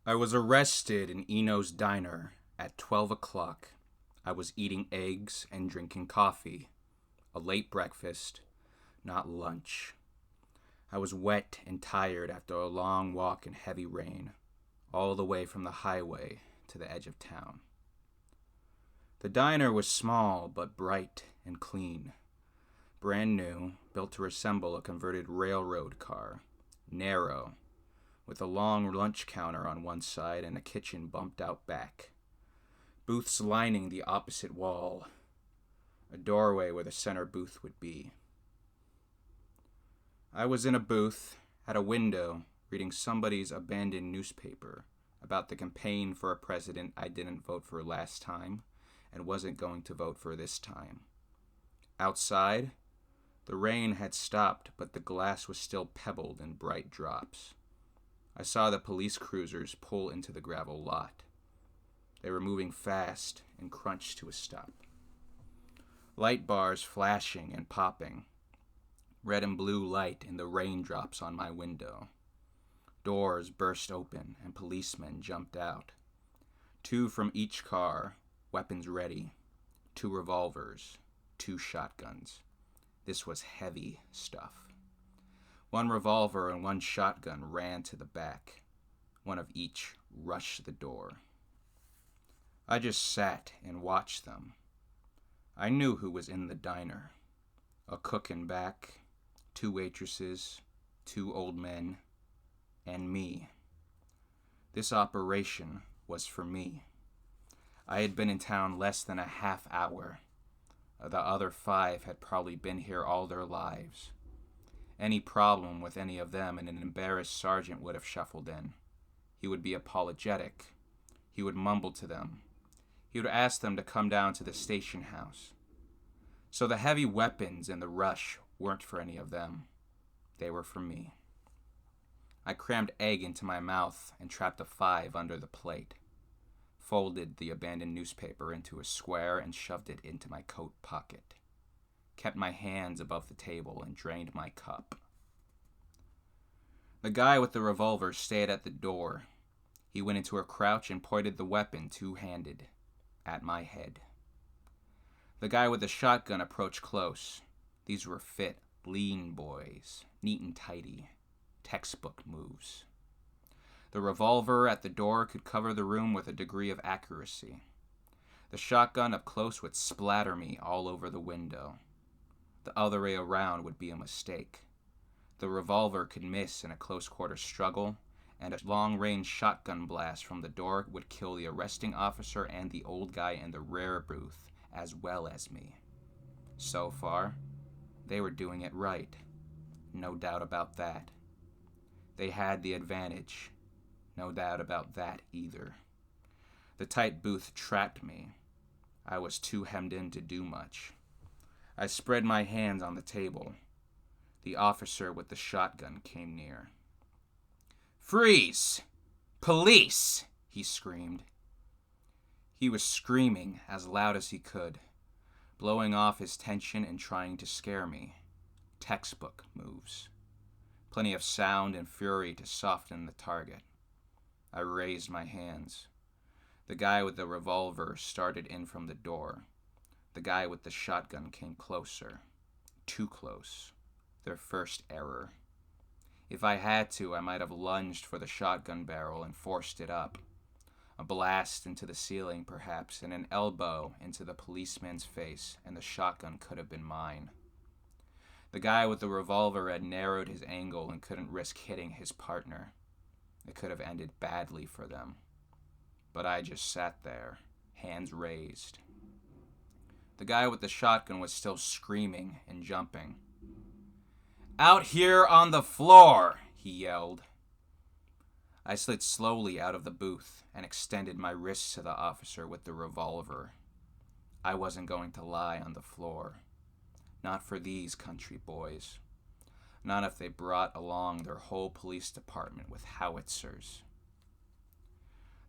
I was arrested in Eno's diner at 12 o'clock. I was eating eggs and drinking coffee. A late breakfast, not lunch. I was wet and tired after a long walk in heavy rain, all the way from the highway to the edge of town. The diner was small but bright and clean. Brand new, built to resemble a converted railroad car. Narrow, with a long lunch counter on one side and a kitchen bumped out back. Booths lining the opposite wall. A doorway where the center booth would be. I was in a booth, at a window, reading somebody's abandoned newspaper about the campaign for a president I didn't vote for last time and wasn't going to vote for this time. Outside, the rain had stopped, but the glass was still pebbled in bright drops. I saw the police cruisers pull into the gravel lot. They were moving fast and crunched to a stop. Light bars flashing and popping. Red and blue light in the raindrops on my window. Doors burst open and policemen jumped out. 2 from each car, weapons ready. 2 revolvers, 2 shotguns. This was heavy stuff. 1 revolver and 1 shotgun ran to the back. 1 of each rushed the door. I just sat and watched them. I knew who was in the diner. A cook in back, 2 waitresses, 2 old men, and me. This operation was for me. I had been in town less than a half hour. The other 5 had probably been here all their lives. Any problem with any of them and an embarrassed sergeant would have shuffled in. He would be apologetic. He would mumble to them. He would ask them to come down to the station house. So the heavy weapons and the rush weren't for any of them. They were for me. I crammed egg into my mouth and trapped a 5 under the plate. Folded the abandoned newspaper into a square and shoved it into my coat pocket. Kept my hands above the table and drained my cup. The guy with the revolver stayed at the door. He went into a crouch and pointed the weapon 2-handed at my head. The guy with the shotgun approached close. These were fit, lean boys, neat and tidy, textbook moves. The revolver at the door could cover the room with a degree of accuracy. The shotgun up close would splatter me all over the window. The other way around would be a mistake. The revolver could miss in a close-quarter struggle, and a long-range shotgun blast from the door would kill the arresting officer and the old guy in the rear booth, as well as me. So far, they were doing it right. No doubt about that. They had the advantage. No doubt about that either. The tight booth trapped me. I was too hemmed in to do much. I spread my hands on the table. The officer with the shotgun came near. "Freeze! Police!" he screamed. He was screaming as loud as he could, blowing off his tension and trying to scare me. Textbook moves. Plenty of sound and fury to soften the target. I raised my hands. The guy with the revolver started in from the door. The guy with the shotgun came closer. Too close. Their first error. If I had to, I might have lunged for the shotgun barrel and forced it up. A blast into the ceiling, perhaps, and an elbow into the policeman's face, and the shotgun could have been mine. The guy with the revolver had narrowed his angle and couldn't risk hitting his partner. It could have ended badly for them. But I just sat there, hands raised. The guy with the shotgun was still screaming and jumping. "Out here on the floor!" he yelled. I slid slowly out of the booth and extended my wrists to the officer with the revolver. I wasn't going to lie on the floor. Not for these country boys. Not if they brought along their whole police department with howitzers.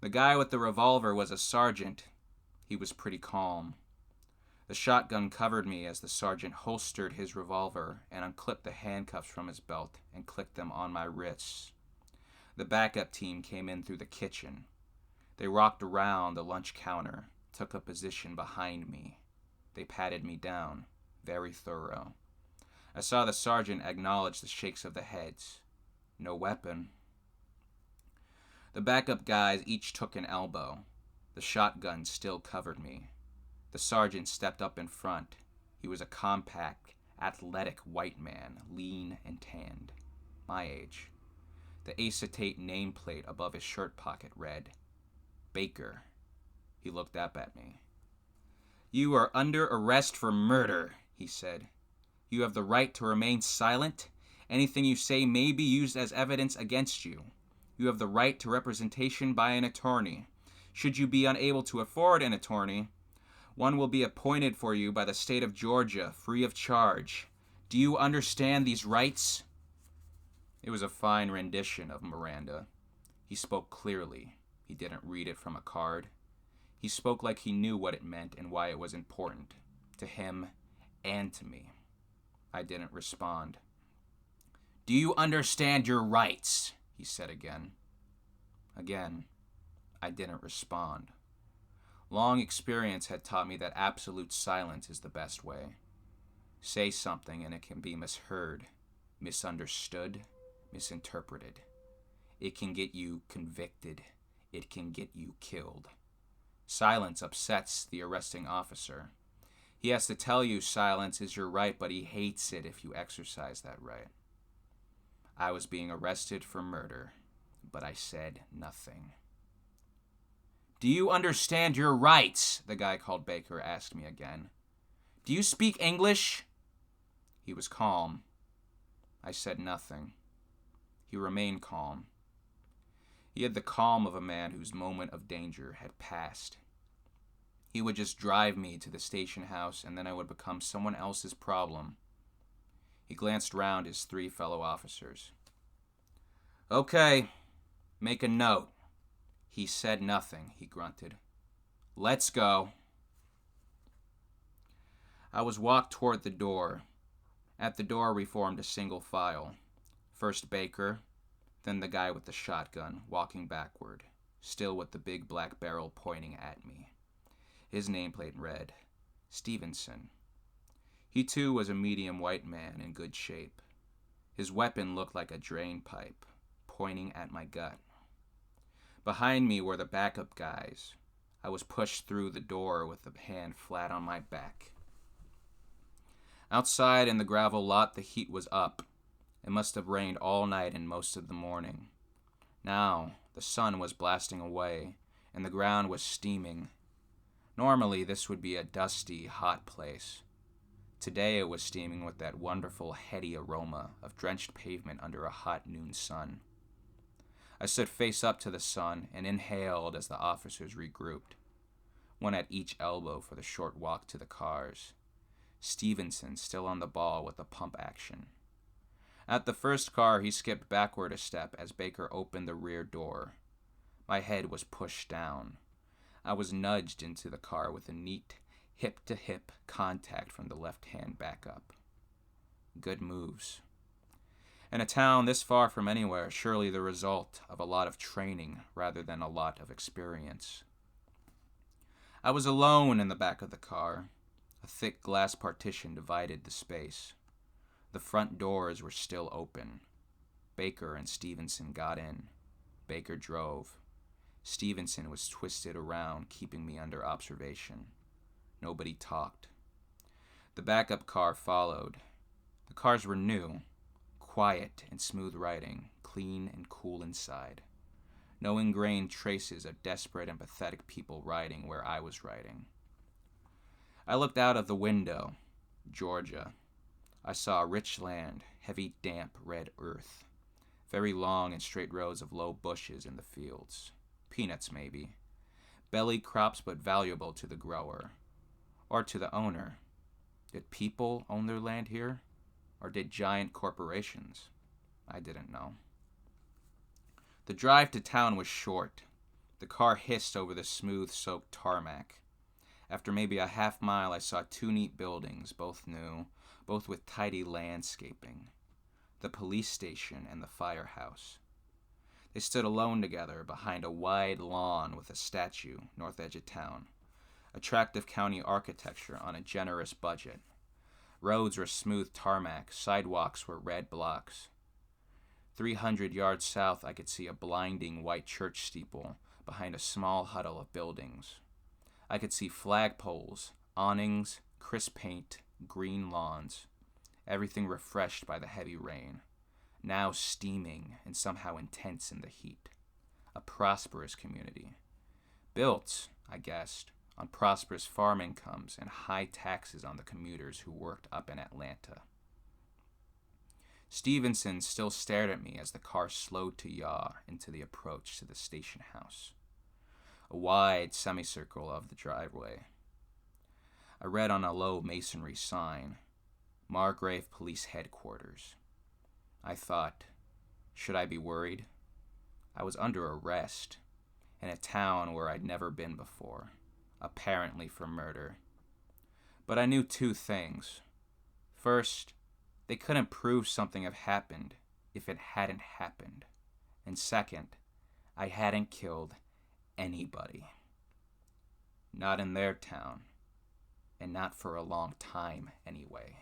The guy with the revolver was a sergeant. He was pretty calm. The shotgun covered me as the sergeant holstered his revolver and unclipped the handcuffs from his belt and clicked them on my wrists. The backup team came in through the kitchen. They rocked around the lunch counter, took a position behind me. They patted me down, very thorough. I saw the sergeant acknowledge the shakes of the heads. No weapon. The backup guys each took an elbow. The shotgun still covered me. The sergeant stepped up in front. He was a compact, athletic white man, lean and tanned. My age. The acetate nameplate above his shirt pocket read, Baker. He looked up at me. You are under arrest for murder, he said. You have the right to remain silent. Anything you say may be used as evidence against you. You have the right to representation by an attorney. Should you be unable to afford an attorney, one will be appointed for you by the state of Georgia, free of charge. Do you understand these rights? It was a fine rendition of Miranda. He spoke clearly. He didn't read it from a card. He spoke like he knew what it meant and why it was important, to him and to me. I didn't respond. Do you understand your rights? He said again. Again, I didn't respond. Long experience had taught me that absolute silence is the best way. Say something and it can be misheard, misunderstood, misinterpreted. It can get you convicted. It can get you killed. Silence upsets the arresting officer. He has to tell you silence is your right, but he hates it if you exercise that right. I was being arrested for murder, but I said nothing. Do you understand your rights? The guy called Baker asked me again. Do you speak English? He was calm. I said nothing. He remained calm. He had the calm of a man whose moment of danger had passed. He would just drive me to the station house, and then I would become someone else's problem. He glanced round his 3 fellow officers. Okay, make a note. He said nothing, he grunted. Let's go. I was walked toward the door. At the door we formed a single file. First Baker, then the guy with the shotgun, walking backward, still with the big black barrel pointing at me. His nameplate read, Stevenson. He too was a medium white man in good shape. His weapon looked like a drain pipe, pointing at my gut. Behind me were the backup guys. I was pushed through the door with a hand flat on my back. Outside in the gravel lot, the heat was up. It must have rained all night and most of the morning. Now, the sun was blasting away, and the ground was steaming. Normally, this would be a dusty, hot place. Today, it was steaming with that wonderful, heady aroma of drenched pavement under a hot noon sun. I stood face up to the sun and inhaled as the officers regrouped, one at each elbow for the short walk to the cars. Stevenson still on the ball with the pump action. At the first car, he skipped backward a step as Baker opened the rear door. My head was pushed down. I was nudged into the car with a neat, hip-to-hip contact from the left-hand backup. Good moves. In a town this far from anywhere, surely the result of a lot of training rather than a lot of experience. I was alone in the back of the car. A thick glass partition divided the space. The front doors were still open. Baker and Stevenson got in. Baker drove. Stevenson was twisted around, keeping me under observation. Nobody talked. The backup car followed. The cars were new, quiet and smooth riding, clean and cool inside. No ingrained traces of desperate and pathetic people riding where I was riding. I looked out of the window. Georgia. I saw rich land, heavy, damp, red earth. Very long and straight rows of low bushes in the fields. Peanuts, maybe. Belly crops, but valuable to the grower. Or to the owner. Did people own their land here? Or did giant corporations? I didn't know. The drive to town was short. The car hissed over the smooth-soaked tarmac. After maybe a half mile, I saw 2 neat buildings, both new, both with tidy landscaping. The police station and the firehouse. They stood alone together behind a wide lawn with a statue, north edge of town. Attractive county architecture on a generous budget. Roads were smooth tarmac, sidewalks were red blocks. 300 yards south, I could see a blinding white church steeple behind a small huddle of buildings. I could see flagpoles, awnings, crisp paint, green lawns, everything refreshed by the heavy rain, now steaming and somehow intense in the heat. A prosperous community. Built, I guessed, on prosperous farm incomes and high taxes on the commuters who worked up in Atlanta. Stevenson still stared at me as the car slowed to yaw into the approach to the station house. A wide semicircle of the driveway. I read on a low masonry sign, Margrave Police Headquarters. I thought, should I be worried? I was under arrest, in a town where I'd never been before, apparently for murder. But I knew two things. First, they couldn't prove something had happened if it hadn't happened. And second, I hadn't killed anybody. Not in their town, and not for a long time anyway.